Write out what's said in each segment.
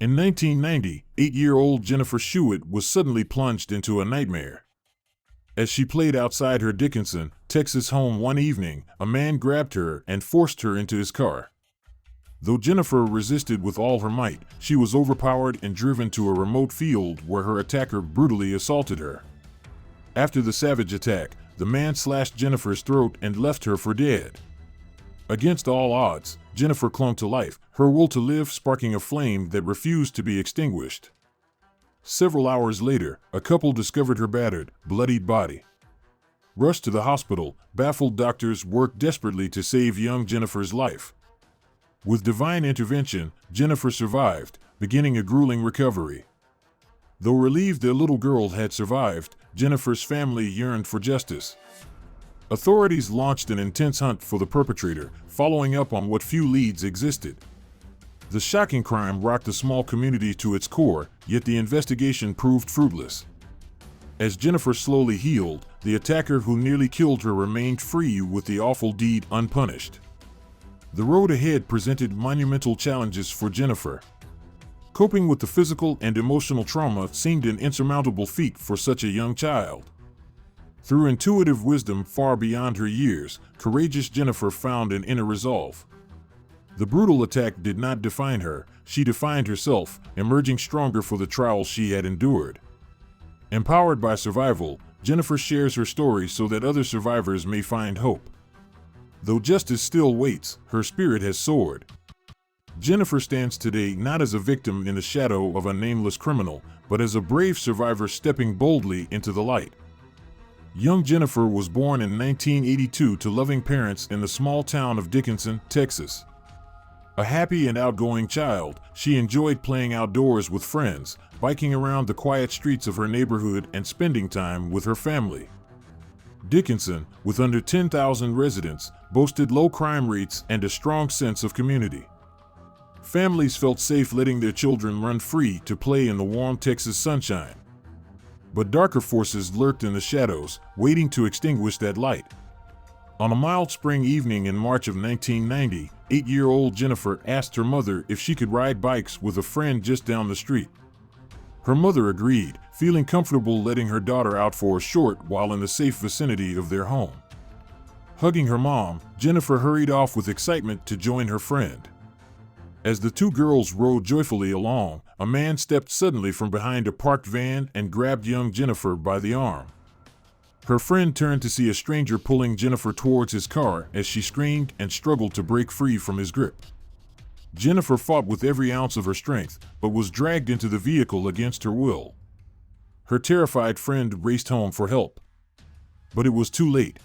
In 1990, 8-year-old Jennifer Schuett was suddenly plunged into a nightmare. As she played outside her Dickinson, Texas home one evening, a man grabbed her and forced her into his car. Though Jennifer resisted with all her might, she was overpowered and driven to a remote field where her attacker brutally assaulted her. After the savage attack, the man slashed Jennifer's throat and left her for dead. Against all odds, Jennifer clung to life, her will to live sparking a flame that refused to be extinguished. Several hours later, a couple discovered her battered, bloodied body. Rushed to the hospital, baffled doctors worked desperately to save young Jennifer's life. With divine intervention, Jennifer survived, beginning a grueling recovery. Though relieved their little girl had survived, Jennifer's family yearned for justice. Authorities launched an intense hunt for the perpetrator, following up on what few leads existed. The shocking crime rocked the small community to its core, yet the investigation proved fruitless. As Jennifer slowly healed, the attacker who nearly killed her remained free with the awful deed unpunished. The road ahead presented monumental challenges for Jennifer. Coping with the physical and emotional trauma seemed an insurmountable feat for such a young child. Through intuitive wisdom far beyond her years, courageous Jennifer found an inner resolve. The brutal attack did not define her, she defined herself, emerging stronger for the trials she had endured. Empowered by survival, Jennifer shares her story so that other survivors may find hope. Though justice still waits, her spirit has soared. Jennifer stands today not as a victim in the shadow of a nameless criminal, but as a brave survivor stepping boldly into the light. Young Jennifer was born in 1982 to loving parents in the small town of Dickinson, Texas. A happy and outgoing child, she enjoyed playing outdoors with friends, biking around the quiet streets of her neighborhood and spending time with her family. Dickinson, with under 10,000 residents, boasted low crime rates and a strong sense of community. Families felt safe letting their children run free to play in the warm Texas sunshine. But darker forces lurked in the shadows, waiting to extinguish that light. On a mild spring evening in March of 1990, 8-year-old Jennifer asked her mother if she could ride bikes with a friend just down the street. Her mother agreed, feeling comfortable letting her daughter out for a short while in the safe vicinity of their home. Hugging her mom, Jennifer hurried off with excitement to join her friend. As the two girls rode joyfully along, a man stepped suddenly from behind a parked van and grabbed young Jennifer by the arm. Her friend turned to see a stranger pulling Jennifer towards his car as she screamed and struggled to break free from his grip. Jennifer fought with every ounce of her strength, but was dragged into the vehicle against her will. Her terrified friend raced home for help. But it was too late.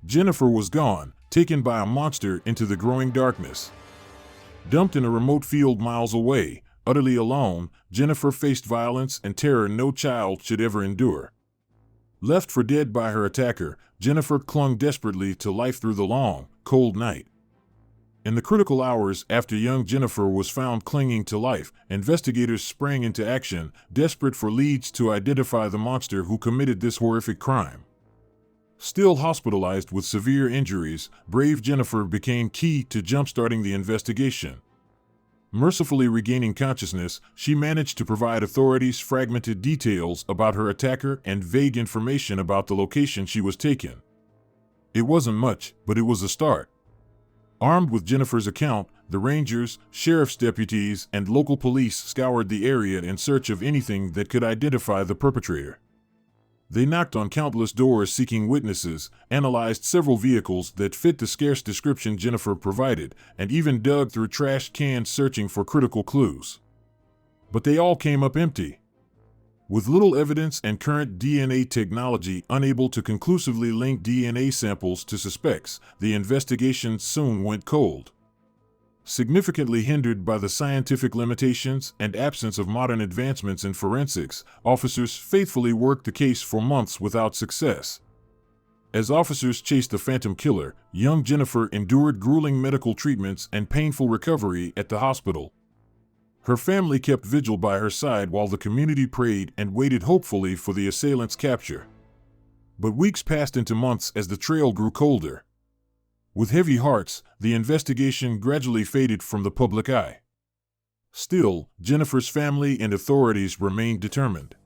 Jennifer was gone, taken by a monster into the growing darkness. Dumped in a remote field miles away, utterly alone, Jennifer faced violence and terror no child should ever endure. Left for dead by her attacker, Jennifer clung desperately to life through the long, cold night. In the critical hours after young Jennifer was found clinging to life, investigators sprang into action, desperate for leads to identify the monster who committed this horrific crime. Still hospitalized with severe injuries, brave Jennifer became key to jump-starting the investigation. Mercifully regaining consciousness, she managed to provide authorities fragmented details about her attacker and vague information about the location she was taken. It wasn't much, but it was a start. Armed with Jennifer's account, the rangers, sheriff's deputies, and local police scoured the area in search of anything that could identify the perpetrator. They knocked on countless doors seeking witnesses, analyzed several vehicles that fit the scarce description Jennifer provided, and even dug through trash cans searching for critical clues. But they all came up empty. With little evidence and current DNA technology unable to conclusively link DNA samples to suspects, the investigation soon went cold. Significantly hindered by the scientific limitations and absence of modern advancements in forensics, officers faithfully worked the case for months without success. As officers chased the phantom killer, young Jennifer endured grueling medical treatments and painful recovery at the hospital. Her family kept vigil by her side while the community prayed and waited hopefully for the assailant's capture. But weeks passed into months as the trail grew colder. With heavy hearts, the investigation gradually faded from the public eye. Still, Jennifer's family and authorities remained determined.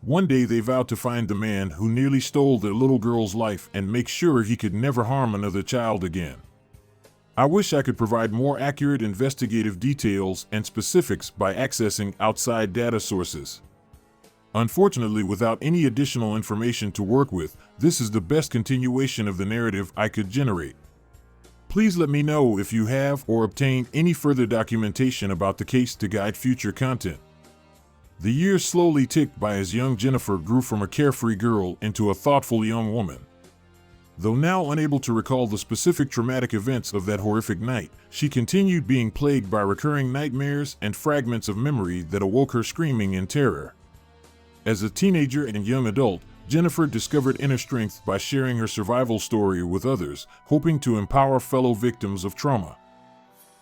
One day they vowed to find the man who nearly stole their little girl's life and make sure he could never harm another child again. I wish I could provide more accurate investigative details and specifics by accessing outside data sources. Unfortunately, without any additional information to work with, this is the best continuation of the narrative I could generate. Please let me know if you have or obtained any further documentation about the case to guide future content. The years slowly ticked by as young Jennifer grew from a carefree girl into a thoughtful young woman. Though now unable to recall the specific traumatic events of that horrific night, she continued being plagued by recurring nightmares and fragments of memory that awoke her screaming in terror. As a teenager and young adult, Jennifer discovered inner strength by sharing her survival story with others, hoping to empower fellow victims of trauma.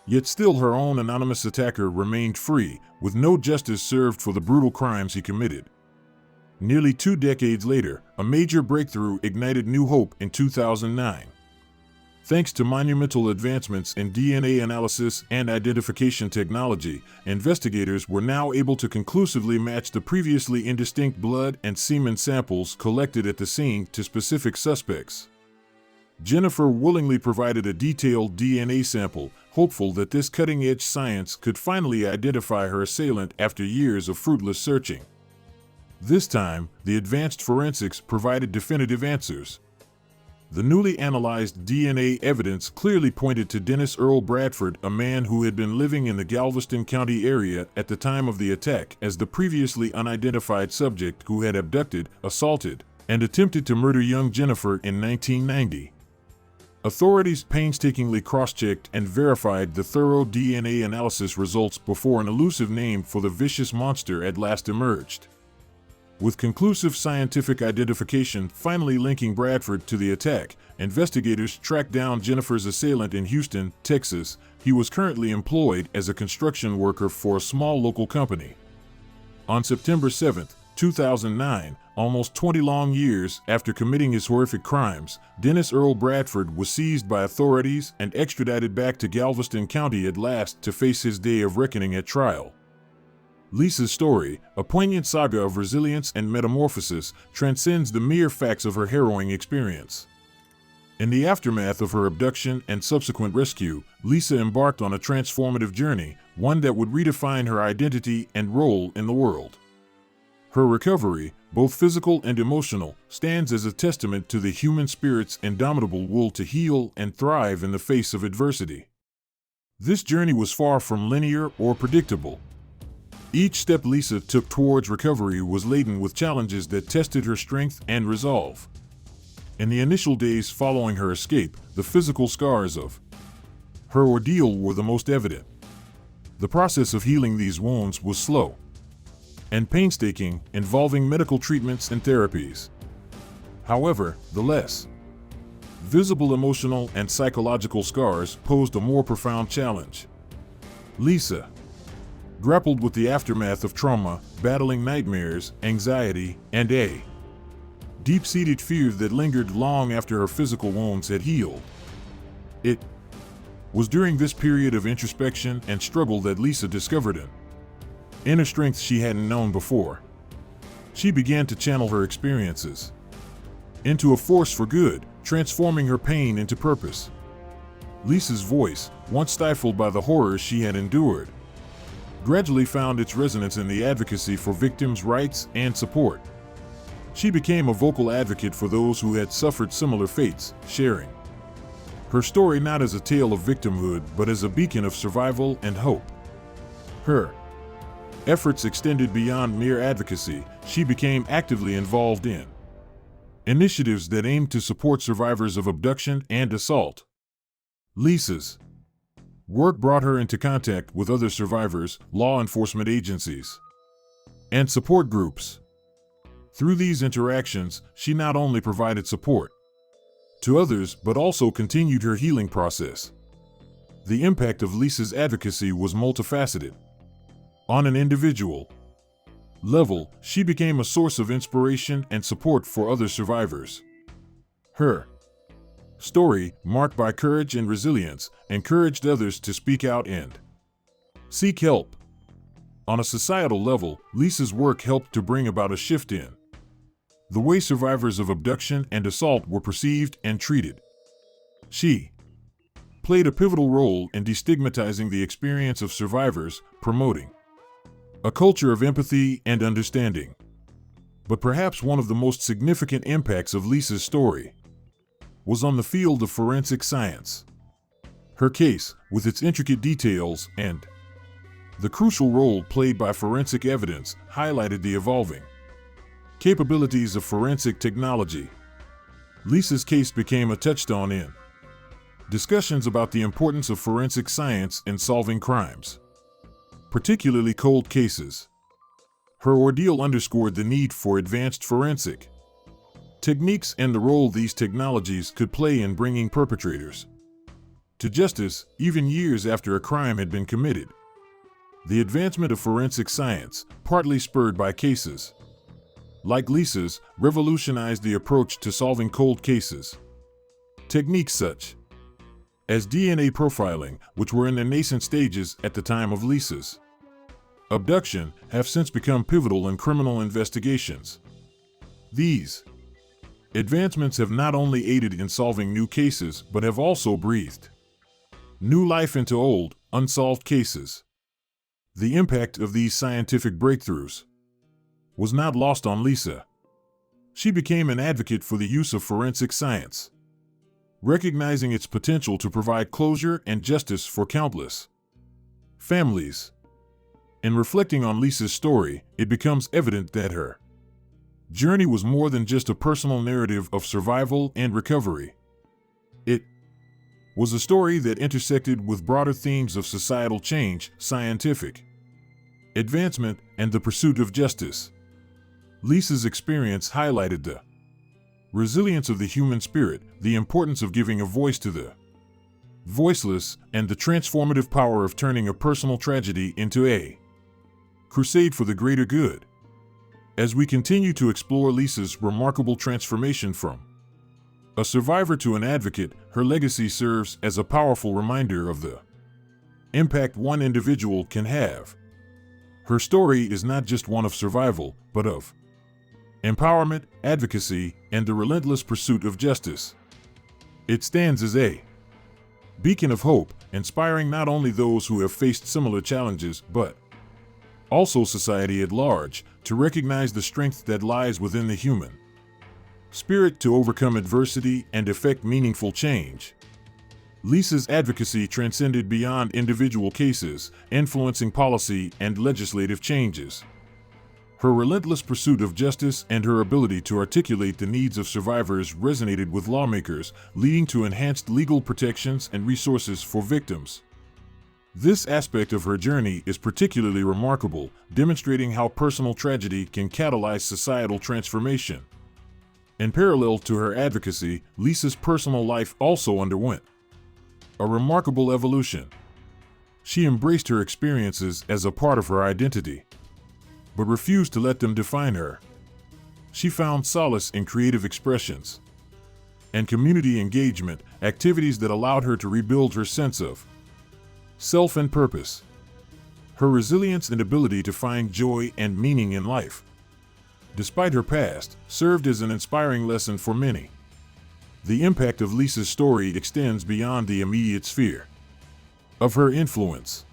Yet still her own anonymous attacker remained free, with no justice served for the brutal crimes he committed. Nearly 2 decades later, a major breakthrough ignited new hope in 2009. Thanks to monumental advancements in DNA analysis and identification technology, investigators were now able to conclusively match the previously indistinct blood and semen samples collected at the scene to specific suspects. Jennifer willingly provided a detailed DNA sample, hopeful that this cutting-edge science could finally identify her assailant after years of fruitless searching. This time, the advanced forensics provided definitive answers. The newly analyzed DNA evidence clearly pointed to Dennis Earl Bradford, a man who had been living in the Galveston County area at the time of the attack, as the previously unidentified subject who had abducted, assaulted, and attempted to murder young Jennifer in 1990. Authorities painstakingly cross-checked and verified the thorough DNA analysis results before an elusive name for the vicious monster at last emerged. With conclusive scientific identification finally linking Bradford to the attack, investigators tracked down Jennifer's assailant in Houston, Texas. He was currently employed as a construction worker for a small local company. On September 7, 2009, almost 20 long years after committing his horrific crimes, Dennis Earl Bradford was seized by authorities and extradited back to Galveston County at last to face his day of reckoning at trial. Lisa's story, a poignant saga of resilience and metamorphosis, transcends the mere facts of her harrowing experience. In the aftermath of her abduction and subsequent rescue, Lisa embarked on a transformative journey, one that would redefine her identity and role in the world. Her recovery, both physical and emotional, stands as a testament to the human spirit's indomitable will to heal and thrive in the face of adversity. This journey was far from linear or predictable. Each step Lisa took towards recovery was laden with challenges that tested her strength and resolve. In the initial days following her escape, the physical scars of her ordeal were the most evident. The process of healing these wounds was slow and painstaking, involving medical treatments and therapies. However, the less visible emotional and psychological scars posed a more profound challenge. Lisa grappled with the aftermath of trauma, battling nightmares, anxiety, and a deep-seated fear that lingered long after her physical wounds had healed. It was during this period of introspection and struggle that Lisa discovered an inner strength she hadn't known before. She began to channel her experiences into a force for good, transforming her pain into purpose. Lisa's voice, once stifled by the horrors she had endured, gradually found its resonance in the advocacy for victims' rights and support. She became a vocal advocate for those who had suffered similar fates, sharing her story not as a tale of victimhood but as a beacon of survival and hope. Her efforts extended beyond mere advocacy. She became actively involved in initiatives that aimed to support survivors of abduction and assault. Lisa's work brought her into contact with other survivors, law enforcement agencies, and support groups. Through these interactions, she not only provided support to others but also continued her healing process. The impact of Lisa's advocacy was multifaceted. On an individual level, she became a source of inspiration and support for other survivors. Her story, marked by courage and resilience, encouraged others to speak out and seek help. On a societal level, Lisa's work helped to bring about a shift in the way survivors of abduction and assault were perceived and treated. She played a pivotal role in destigmatizing the experience of survivors, promoting a culture of empathy and understanding. But perhaps one of the most significant impacts of Lisa's story was on the field of forensic science. Her case, with its intricate details and the crucial role played by forensic evidence, highlighted the evolving capabilities of forensic technology. Lisa's case became a touchstone in discussions about the importance of forensic science in solving crimes, particularly cold cases. Her ordeal underscored the need for advanced forensic techniques and the role these technologies could play in bringing perpetrators to justice, even years after a crime had been committed. The advancement of forensic science, partly spurred by cases like Lisa's, revolutionized the approach to solving cold cases. Techniques such as DNA profiling, which were in their nascent stages at the time of Lisa's abduction, have since become pivotal in criminal investigations. These advancements have not only aided in solving new cases, but have also breathed new life into old, unsolved cases. The impact of these scientific breakthroughs was not lost on Lisa. She became an advocate for the use of forensic science, recognizing its potential to provide closure and justice for countless families. In reflecting on Lisa's story, it becomes evident that her journey was more than just a personal narrative of survival and recovery. It was a story that intersected with broader themes of societal change, scientific advancement, and the pursuit of justice. Lisa's experience highlighted the resilience of the human spirit, the importance of giving a voice to the voiceless, and the transformative power of turning a personal tragedy into a crusade for the greater good. As we continue to explore Lisa's remarkable transformation from a survivor to an advocate, her legacy serves as a powerful reminder of the impact one individual can have. Her story is not just one of survival, but of empowerment, advocacy, and the relentless pursuit of justice. It stands as a beacon of hope, inspiring not only those who have faced similar challenges, but also society at large, to recognize the strength that lies within the human spirit to overcome adversity and effect meaningful change. Lisa's advocacy transcended beyond individual cases, influencing policy and legislative changes. Her relentless pursuit of justice and her ability to articulate the needs of survivors resonated with lawmakers, leading to enhanced legal protections and resources for victims. This aspect of her journey is particularly remarkable, demonstrating how personal tragedy can catalyze societal transformation. In parallel to her advocacy, Lisa's personal life also underwent a remarkable evolution. She embraced her experiences as a part of her identity, but refused to let them define her. She found solace in creative expressions and community engagement, activities that allowed her to rebuild her sense of self and purpose. Her resilience and ability to find joy and meaning in life, despite her past, served as an inspiring lesson for many. The impact of Lisa's story extends beyond the immediate sphere of her influence.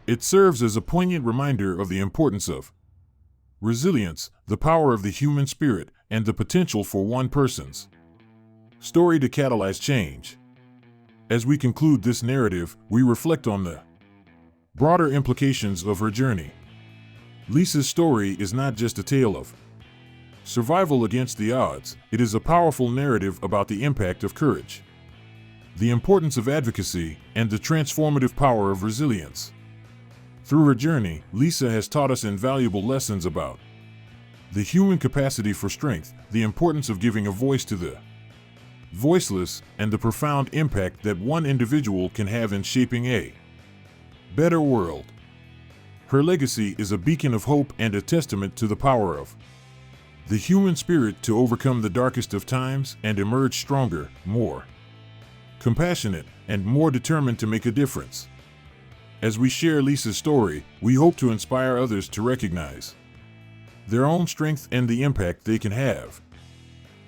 It serves as a poignant reminder of the importance of resilience, the power of the human spirit, and the potential for one person's story to catalyze change. As we conclude this narrative, we reflect on the broader implications of her journey. Lisa's story is not just a tale of survival against the odds, it is a powerful narrative about the impact of courage, the importance of advocacy, and the transformative power of resilience. Through her journey, Lisa has taught us invaluable lessons about the human capacity for strength, the importance of giving a voice to the voiceless, and the profound impact that one individual can have in shaping a better world. Her legacy is a beacon of hope and a testament to the power of the human spirit to overcome the darkest of times and emerge stronger, more compassionate, and more determined to make a difference. As we share Lisa's story, we hope to inspire others to recognize their own strength and the impact they can have.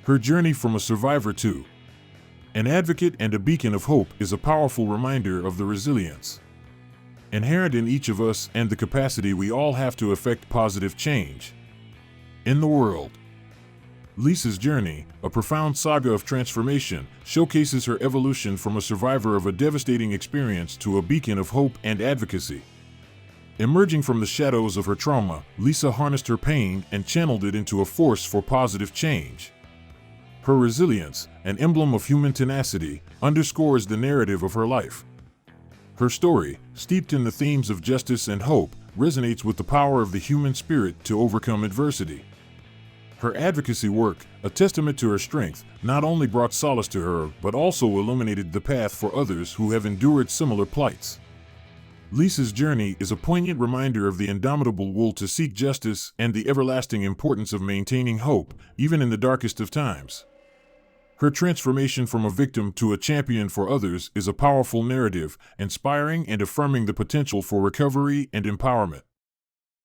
Her journey from a survivor to an advocate and a beacon of hope is a powerful reminder of the resilience inherent in each of us and the capacity we all have to effect positive change in the world. Lisa's journey, a profound saga of transformation, showcases her evolution from a survivor of a devastating experience to a beacon of hope and advocacy. Emerging from the shadows of her trauma, Lisa harnessed her pain and channeled it into a force for positive change. Her resilience, an emblem of human tenacity, underscores the narrative of her life. Her story, steeped in the themes of justice and hope, resonates with the power of the human spirit to overcome adversity. Her advocacy work, a testament to her strength, not only brought solace to her but also illuminated the path for others who have endured similar plights. Lisa's journey is a poignant reminder of the indomitable will to seek justice and the everlasting importance of maintaining hope, even in the darkest of times. Her transformation from a victim to a champion for others is a powerful narrative, inspiring and affirming the potential for recovery and empowerment.